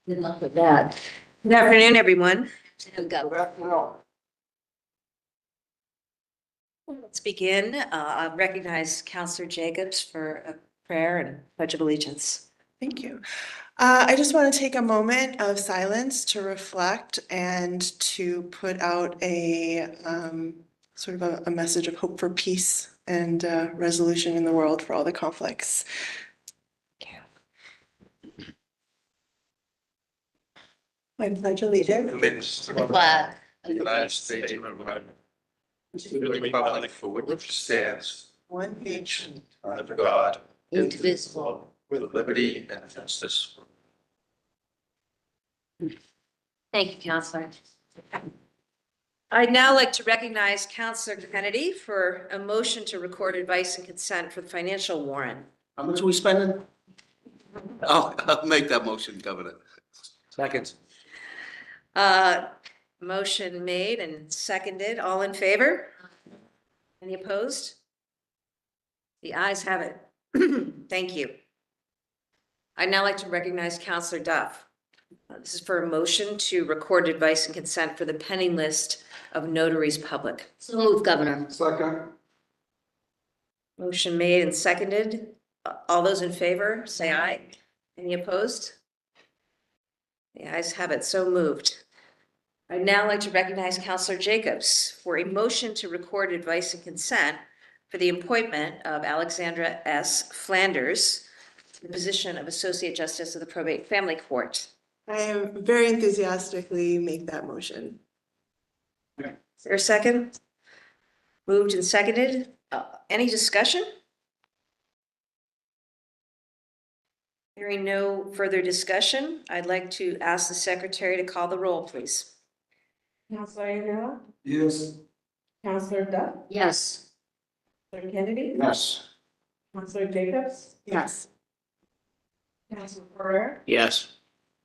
Good luck with that. Good afternoon, everyone. Let's begin. I'll recognize Councillor Jacobs for a prayer and pledge of allegiance. Thank you. I just want to take a moment of silence to reflect and to put out a sort of a message of hope for peace and resolution in the world for all the conflicts. I pledge allegiance to the flag of the United States of America, to the republic for which it stands, one nation under God, indivisible. with liberty and justice. Thank you, Councillor. I'd now like to recognize Councillor Kennedy for a motion to record advice and consent for the financial warrant. How much are we spending? I'll make that motion, Governor. Second. Motion made and seconded. All in favor? Any opposed? The ayes have it. Thank you. I'd now like to recognize Councillor Duff. This is for a motion to record advice and consent for the pending list of notaries public. So move, Governor. Second. Motion made and seconded. All those in favor, say aye. Any opposed? The ayes have it. So moved. I'd now like to recognize Councillor Jacobs for a motion to record advice and consent for the appointment of Alexandra S. Flanders to the position of Associate Justice of the Probate Family Court. I am very enthusiastically make that motion. Is there a second? Moved and seconded. Any discussion? Hearing no further discussion, I'd like to ask the secretary to call the roll, please. Councillor Ayala, Yes. Councillor Duff, Yes. Councillor Kennedy, Yes. Councillor Jacobs, Yes. Councillor Ferrer, Yes.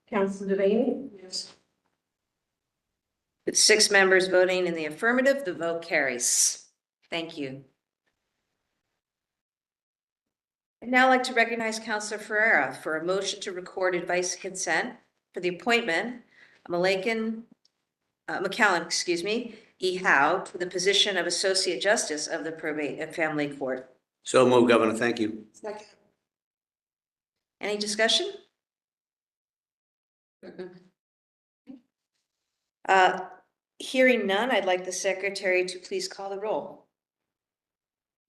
Councillor Devaney. Yes. With 6 members voting in the affirmative, the vote carries. Thank you. I'd now like to recognize Councillor Ferreira for a motion to record advice and consent for the appointment of McCallum, E. Howe, to the position of Associate Justice of the Probate and Family Court. So move, Governor. Thank you. Second. Any discussion? Hearing none, I'd like the secretary to please call the roll.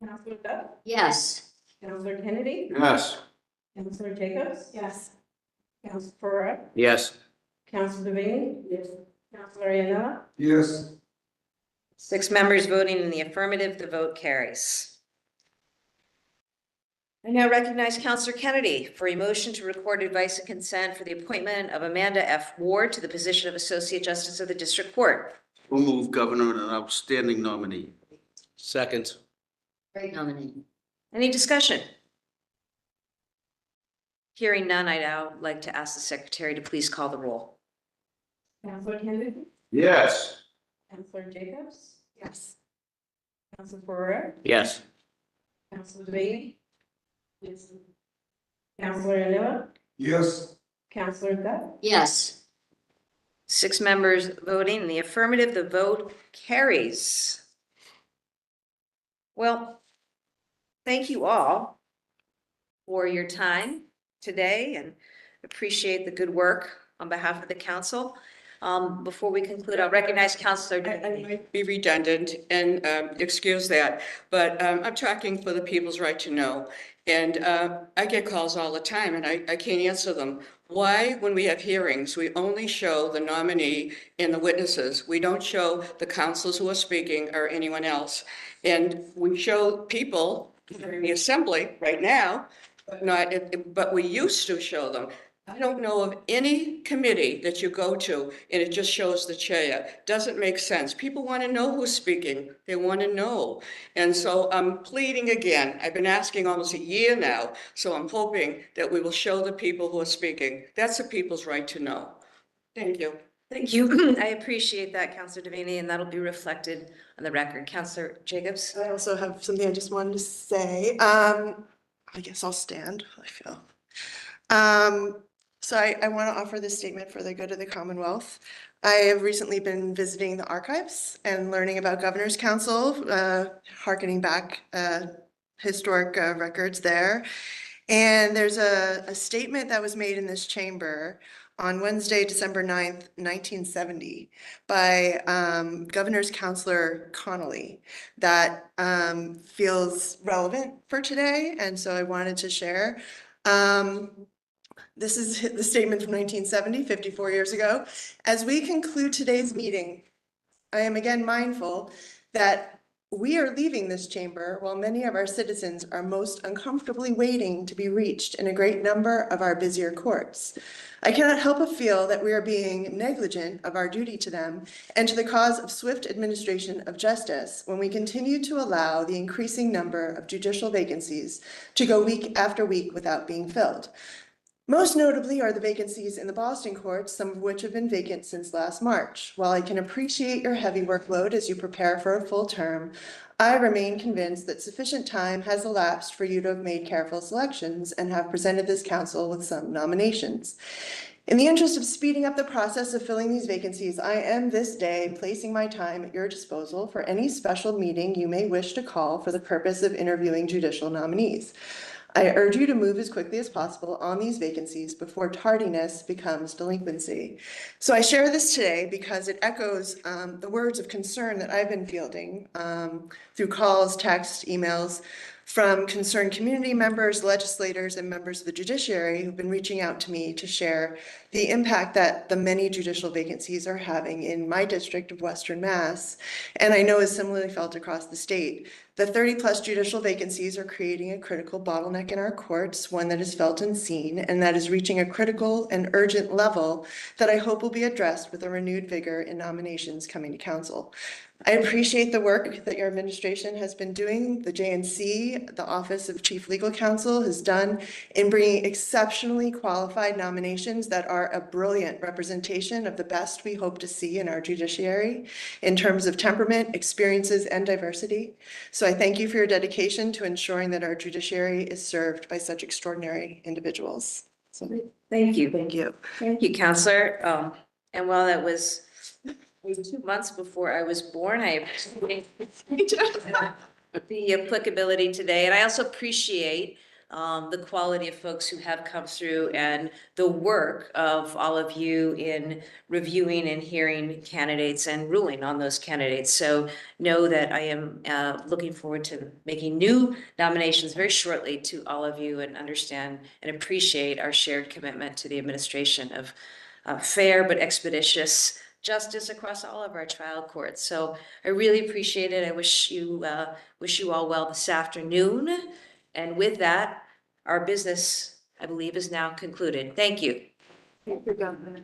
Councillor Duff, Yes. Councillor Kennedy, Yes. Councillor Jacobs, Yes. Councillor Ferrer, Yes. Councillor Devaney. Yes. Councillor Ayala, Yes. 6 members voting in the affirmative, the vote carries. I now recognize Councillor Kennedy for a motion to record advice and consent for the appointment of Amanda F. Ward to the position of Associate Justice of the District Court. We'll move, Governor, an outstanding nominee. Second. Great nominee. Any discussion? Hearing none, I'd now like to ask the secretary to please call the roll. Councillor Kennedy, Yes. Councillor Jacobs, Yes. Councillor Ferrer, Yes. Councillor Devaney. Yes. Councillor Ayala, Yes. Councillor Duff, Yes. 6 members voting in the affirmative, the vote carries. Well, thank you all for your time today and appreciate the good work on behalf of the council. Before we conclude, I'll recognize Councillor. I might be redundant and excuse that, but I'm talking for the people's right to know. And I get calls all the time and I can't answer them. Why, when we have hearings, we only show the nominee and the witnesses? We don't show the councilors who are speaking or anyone else. And we show people in the assembly right now, but we used to show them. I don't know of any committee that you go to and it just shows the chair. Doesn't make sense. People want to know who's speaking. They want to know. And so I'm pleading again. I've been asking almost a year now. So I'm hoping that we will show the people who are speaking. That's the people's right to know. Thank you. Thank you. I appreciate that, Councillor Devaney, and that'll be reflected on the record. Councillor Jacobs? I also have something I just wanted to say. I guess I'll stand. I feel So I want to offer this statement for the good of the Commonwealth. I have recently been visiting the archives and learning about Governor's Council, hearkening back historic records there. And there's a statement that was made in this chamber on Wednesday, December 9th, 1970, by Governor's Counselor Connolly that feels relevant for today. And so I wanted to share. This is the statement from 1970, 54 years ago. As we conclude today's meeting, I am again mindful that we are leaving this chamber while many of our citizens are most uncomfortably waiting to be reached in a great number of our busier courts. I cannot help but feel that we are being negligent of our duty to them and to the cause of swift administration of justice when we continue to allow the increasing number of judicial vacancies to go week after week without being filled. Most notably are the vacancies in the Boston courts, some of which have been vacant since last March. While I can appreciate your heavy workload as you prepare for a full term, I remain convinced that sufficient time has elapsed for you to have made careful selections and have presented this council with some nominations. In the interest of speeding up the process of filling these vacancies, I am this day placing my time at your disposal for any special meeting you may wish to call for the purpose of interviewing judicial nominees. I urge you to move as quickly as possible on these vacancies before tardiness becomes delinquency. So I share this today because it echoes the words of concern that I've been fielding through calls, texts, emails from concerned community members, legislators, and members of the judiciary who've been reaching out to me to share the impact that the many judicial vacancies are having in my district of Western Mass, and I know is similarly felt across the state. The 30+ judicial vacancies are creating a critical bottleneck in our courts, one that is felt and seen, and that is reaching a critical and urgent level that I hope will be addressed with a renewed vigor in nominations coming to council. I appreciate the work that your administration has been doing. The JNC, the Office of Chief Legal Counsel, has done in bringing exceptionally qualified nominations that are a brilliant representation of the best we hope to see in our judiciary in terms of temperament, experiences, and diversity. So I thank you for your dedication to ensuring that our judiciary is served by such extraordinary individuals. So, Thank you. thank you. Thank you, Counselor. And while that was 2 months before I was born, I appreciate the applicability today. And I also appreciate the quality of folks who have come through and the work of all of you in reviewing and hearing candidates and ruling on those candidates. So know that I am looking forward to making new nominations very shortly to all of you and understand and appreciate our shared commitment to the administration of fair but expeditious justice across all of our trial courts. So I really appreciate it. I wish you all well this afternoon. And with that, our business, I believe, is now concluded. Thank you. Thank you, Governor.